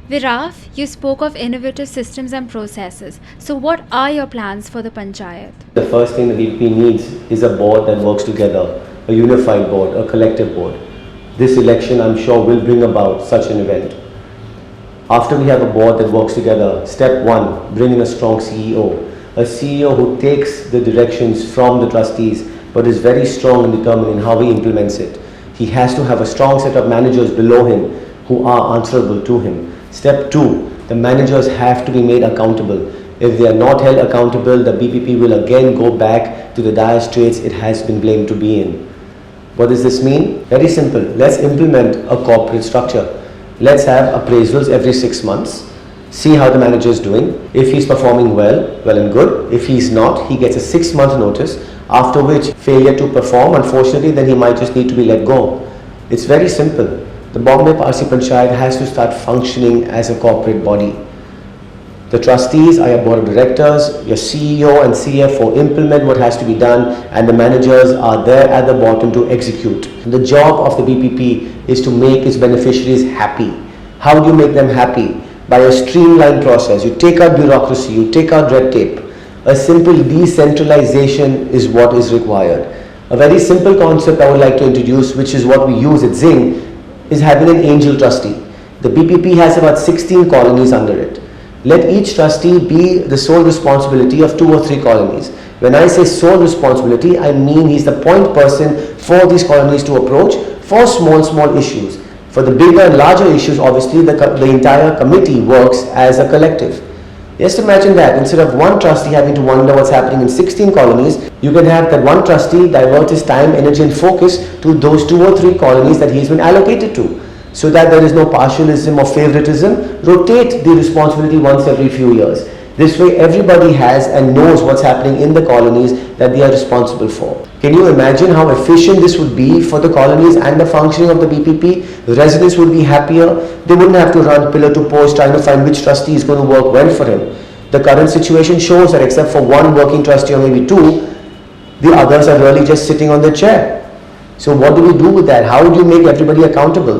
Viraf, you spoke of innovative systems and processes. So, what are your plans for the Panchayat? The first thing the VP needs is a board that works together, a unified board, a collective board. This election, I'm sure, will bring about such an event. After we have a board that works together, step one, bring in a strong CEO. A CEO who takes the directions from the trustees but is very strong and determined in how he implements it. He has to have a strong set of managers below him who are answerable to him. Step two, the managers have to be made accountable. If they are not held accountable, the BPP will again go back to the dire straits it has been blamed to be in. What does this mean? Very simple. Let's implement a corporate structure. Let's have appraisals every 6 months. See how the manager is doing. If he's performing well and good. If he's not, he gets a 6-month notice, after which failure to perform, unfortunately, then he might just need to be let go. It's very simple. The Bombay Parsi Panchayat has to start functioning as a corporate body. The trustees are your board of directors, your CEO and CFO implement what has to be done, and the managers are there at the bottom to execute. The job of the BPP is to make its beneficiaries happy. How do you make them happy? By a streamlined process. You take out bureaucracy, you take out red tape. A simple decentralization is what is required. A very simple concept I would like to introduce, which is what we use at Zing, is having an angel trustee. The BPP has about 16 colonies under it. Let each trustee be the sole responsibility of 2 or 3 colonies. When I say sole responsibility, I mean he's the point person for these colonies to approach for small issues. For the bigger and larger issues, obviously, the entire committee works as a collective. Just imagine that instead of one trustee having to wonder what's happening in 16 colonies, you can have that one trustee divert his time, energy and focus to those 2 or 3 colonies that he's been allocated to. So that there is no partialism or favoritism, rotate the responsibility once every few years. This way everybody has and knows what's happening in the colonies that they are responsible for. Can you imagine how efficient this would be for the colonies and the functioning of the BPP? The residents would be happier. They wouldn't have to run pillar to post trying to find which trustee is going to work well for him. The current situation shows that except for one working trustee or maybe 2, the others are really just sitting on their chair. So what do we do with that? How do you make everybody accountable?